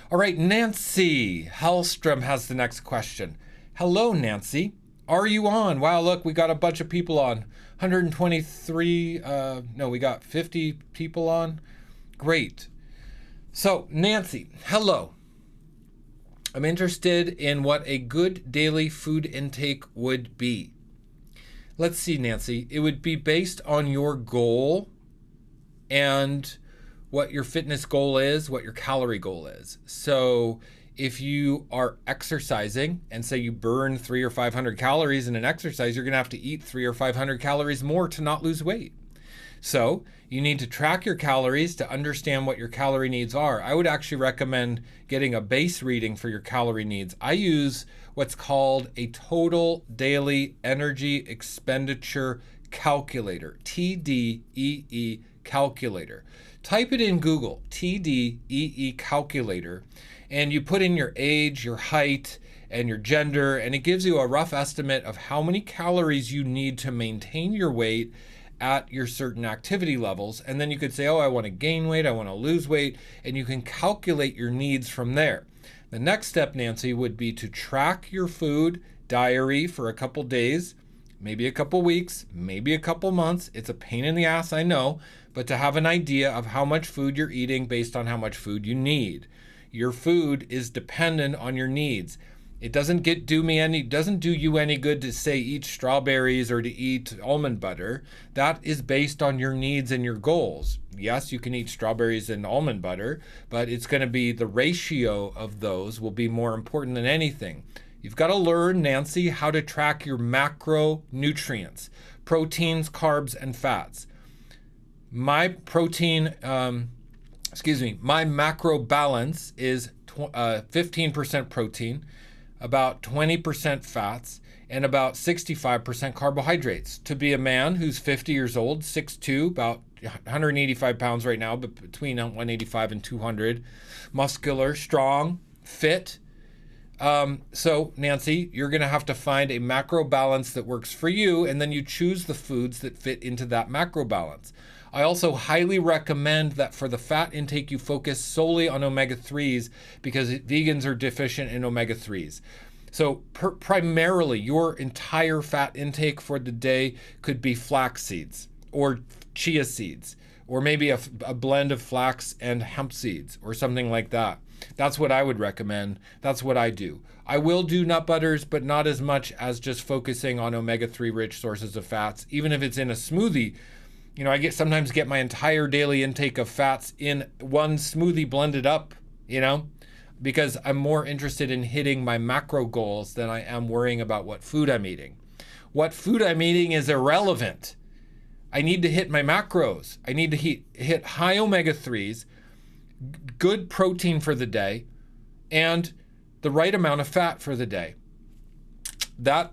All right, Nancy Hellstrom has the next question. Hello, Nancy. Are you on? Wow, look, we got a bunch of people on. 123, no, we got 50 people on. Great. So, Nancy, hello. I'm interested in what a good daily food intake would be. Let's see, Nancy. It would be based on your goal and what your fitness goal is, what your calorie goal is. So if you are exercising and say you burn 300 or 500 calories in an exercise, you're gonna have to eat 300 or 500 calories more to not lose weight. So you need to track your calories to understand what your calorie needs are. I would actually recommend getting a base reading for your calorie needs. I use what's called a total daily energy expenditure calculator, TDEE calculator. Type it in Google, TDEE calculator, and you put in your age, your height, and your gender, and it gives you a rough estimate of how many calories you need to maintain your weight at your certain activity levels. And then you could say, oh, I want to gain weight, I want to lose weight, and you can calculate your needs from there. The next step, Nancy, would be to track your food diary for a couple days, maybe a couple weeks, maybe a couple months. It's a pain in the ass, I know, but to have an idea of how much food you're eating based on how much food you need. Your food is dependent on your needs. It doesn't do you any good to say eat strawberries or to eat almond butter. That is based on your needs and your goals. Yes, you can eat strawberries and almond butter, but it's going to be the ratio of those will be more important than anything. You've got to learn, Nancy, how to track your macronutrients, proteins, carbs, and fats. My macro balance is 15% protein, about 20% fats, and about 65% carbohydrates. To be a man who's 50 years old, 6'2", about 185 pounds right now, but between 185 and 200, muscular, strong, fit. So Nancy, you're going to have to find a macro balance that works for you, and then you choose the foods that fit into that macro balance. I also highly recommend that for the fat intake, you focus solely on omega-3s because vegans are deficient in omega-3s. So primarily, your entire fat intake for the day could be flax seeds or chia seeds, or maybe a blend of flax and hemp seeds or something like that. That's what I would recommend. That's what I do. I will do nut butters, but not as much as just focusing on omega-3 rich sources of fats. Even if it's in a smoothie, you know, I sometimes get my entire daily intake of fats in one smoothie blended up, you know, because I'm more interested in hitting my macro goals than I am worrying about what food I'm eating. What food I'm eating is irrelevant. I need to hit my macros. I need to hit high omega-3s, good protein for the day, and the right amount of fat for the day. That,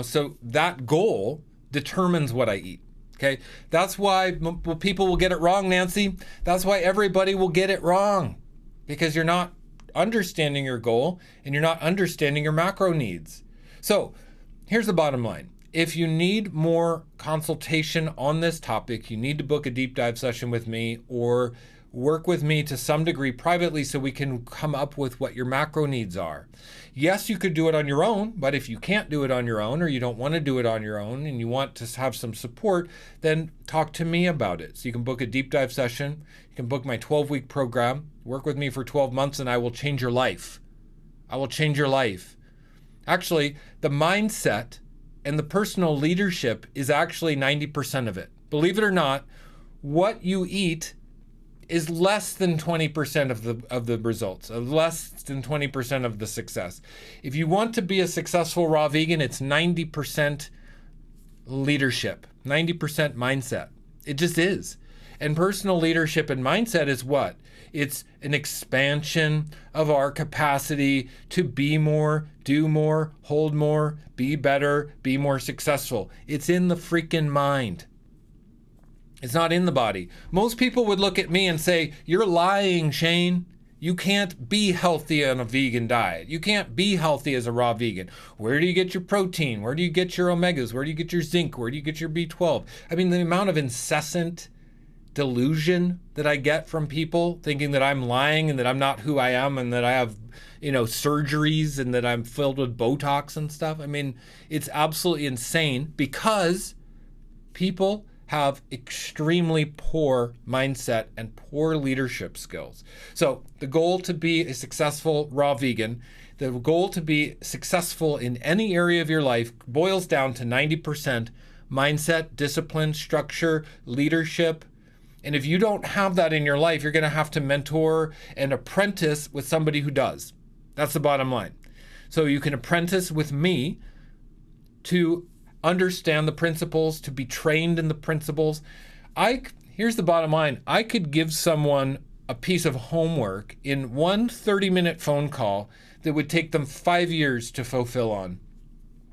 so that goal determines what I eat. Okay, that's why people will get it wrong, Nancy. That's why everybody will get it wrong, because you're not understanding your goal and you're not understanding your macro needs. So here's the bottom line. If you need more consultation on this topic, you need to book a deep dive session with me or work with me to some degree privately so we can come up with what your macro needs are. Yes, you could do it on your own, but if you can't do it on your own or you don't want to do it on your own and you want to have some support, then talk to me about it. So you can book a deep dive session. You can book my 12-week program, work with me for 12 months, and I will change your life. I will change your life. Actually, the mindset and the personal leadership is actually 90% of it. Believe it or not, what you eat is less than 20% of the results, less than 20% of the success. If you want to be a successful raw vegan, it's 90% leadership, 90% mindset. It just is. And personal leadership and mindset is what? It's an expansion of our capacity to be more, do more, hold more, be better, be more successful. It's in the freaking mind. It's not in the body. Most people would look at me and say, you're lying, Shane. You can't be healthy on a vegan diet. You can't be healthy as a raw vegan. Where do you get your protein? Where do you get your omegas? Where do you get your zinc? Where do you get your B12? I mean, the amount of incessant delusion that I get from people thinking that I'm lying and that I'm not who I am and that I have, surgeries and that I'm filled with Botox and stuff. I mean, it's absolutely insane because people have extremely poor mindset and poor leadership skills. So the goal to be a successful raw vegan, the goal to be successful in any area of your life boils down to 90% mindset, discipline, structure, leadership. And if you don't have that in your life, you're going to have to mentor and apprentice with somebody who does. That's the bottom line. So you can apprentice with me to understand the principles, to be trained in the principles. Here's the bottom line. I could give someone a piece of homework in one 30-minute phone call that would take them 5 years to fulfill on.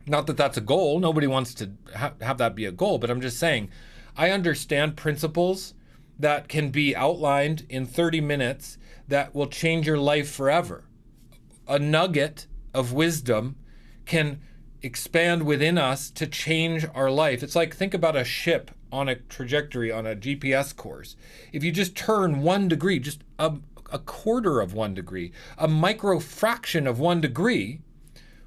Not that that's a goal. Nobody wants to have that be a goal, but I'm just saying I understand principles that can be outlined in 30 minutes that will change your life forever. A nugget of wisdom can expand within us to change our life. It's like, think about a ship on a trajectory on a GPS course. If you just turn 1 degree, just a quarter of 1 degree, a micro fraction of 1 degree,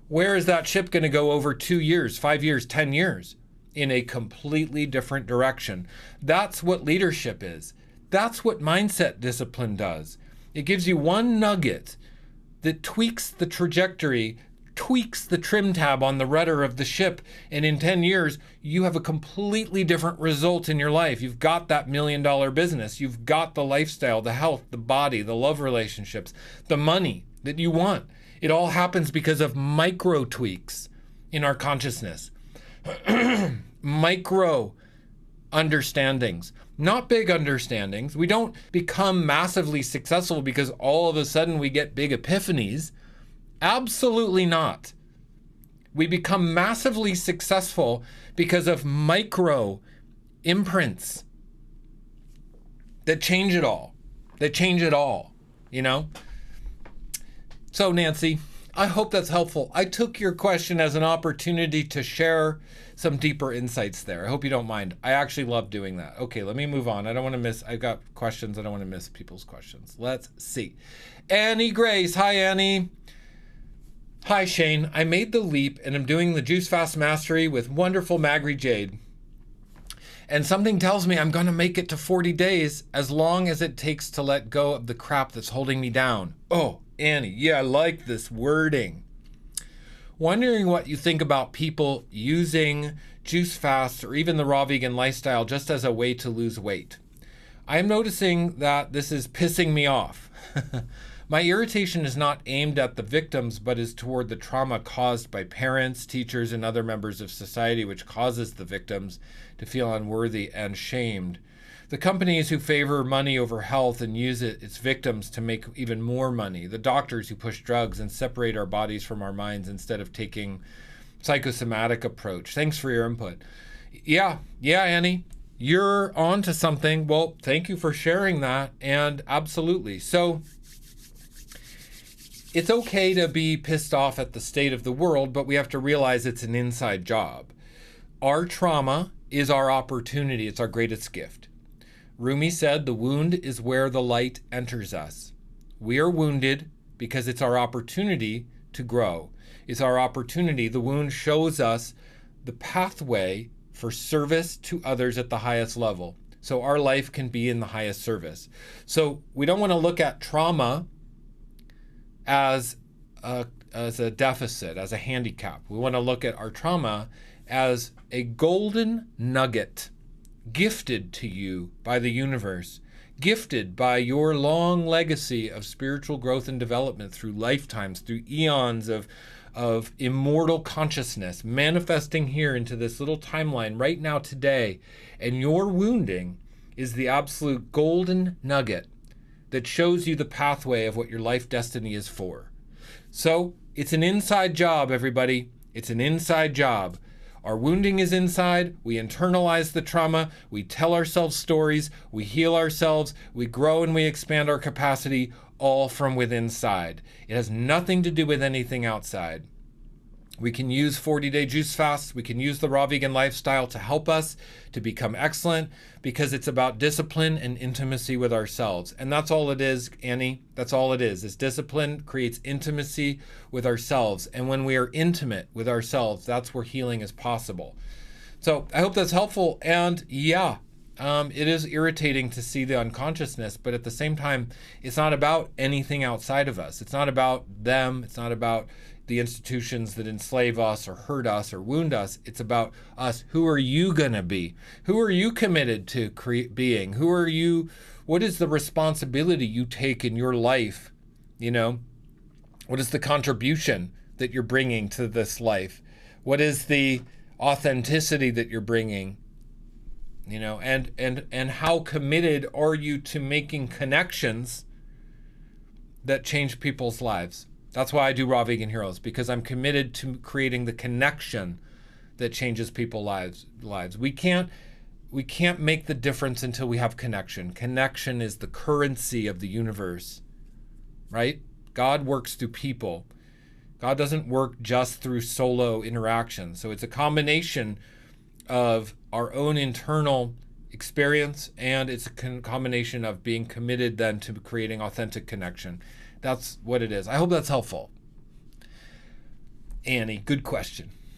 where is that ship going to go over 2 years, 5 years, 10 years? In a completely different direction. That's what leadership is. That's what mindset discipline does. It gives you one nugget that tweaks the trajectory, tweaks the trim tab on the rudder of the ship, and in 10 years, you have a completely different result in your life. You've got that $1 million business. You've got the lifestyle, the health, the body, the love relationships, the money that you want. It all happens because of micro tweaks in our consciousness. Micro understandings, not big understandings. We don't become massively successful because all of a sudden we get big epiphanies. Absolutely not. We become massively successful because of micro imprints that change it all. So Nancy, I hope that's helpful. I took your question as an opportunity to share some deeper insights there. I hope you don't mind. I actually love doing that. Okay, let me move on. I've got questions. I don't want to miss people's questions. Let's see. Annie Grace. Hi, Annie. Hi, Shane. I made the leap and I'm doing the Juice Fast Mastery with wonderful Magri Jade. And something tells me I'm going to make it to 40 days as long as it takes to let go of the crap that's holding me down. Oh, Annie, yeah, I like this wording. Wondering what you think about people using Juice Fast or even the raw vegan lifestyle just as a way to lose weight. I'm noticing that this is pissing me off. My irritation is not aimed at the victims, but is toward the trauma caused by parents, teachers, and other members of society, which causes the victims to feel unworthy and shamed. The companies who favor money over health and use its victims to make even more money. The doctors who push drugs and separate our bodies from our minds instead of taking psychosomatic approach. Thanks for your input. Yeah, Annie, you're on to something. Well, thank you for sharing that. And absolutely. So it's okay to be pissed off at the state of the world, but we have to realize it's an inside job. Our trauma is our opportunity. It's our greatest gift. Rumi said, the wound is where the light enters us. We are wounded because it's our opportunity to grow. It's our opportunity. The wound shows us the pathway for service to others at the highest level. So our life can be in the highest service. So we don't want to look at trauma as a deficit, as a handicap. We want to look at our trauma as a golden nugget gifted to you by the universe, gifted by your long legacy of spiritual growth and development through lifetimes, through eons of immortal consciousness manifesting here into this little timeline right now today. And your wounding is the absolute golden nugget that shows you the pathway of what your life destiny is for. So it's an inside job, everybody. It's an inside job. Our wounding is inside. We internalize the trauma. We tell ourselves stories. We heal ourselves. We grow and we expand our capacity, all from within inside. It has nothing to do with anything outside. We can use 40-day juice fasts. We can use the raw vegan lifestyle to help us to become excellent, because it's about discipline and intimacy with ourselves. And that's all it is, Annie. That's all it is. This discipline creates intimacy with ourselves. And when we are intimate with ourselves, that's where healing is possible. So I hope that's helpful. And yeah, it is irritating to see the unconsciousness, but at the same time, it's not about anything outside of us. It's not about them. It's not about the institutions that enslave us or hurt us or wound us. It's about us. Who are you going to be? Who are you committed to being? Who are you? What is the responsibility you take in your life? You know, what is the contribution that you're bringing to this life? What is the authenticity that you're bringing? You know, and how committed are you to making connections that change people's lives? That's why I do Raw Vegan Heroes, because I'm committed to creating the connection that changes people's lives. We can't make the difference until we have connection. Connection is the currency of the universe, right? God works through people. God doesn't work just through solo interaction. So it's a combination of our own internal experience, and it's a combination of being committed then to creating authentic connection. That's what it is. I hope that's helpful. Annie, good question.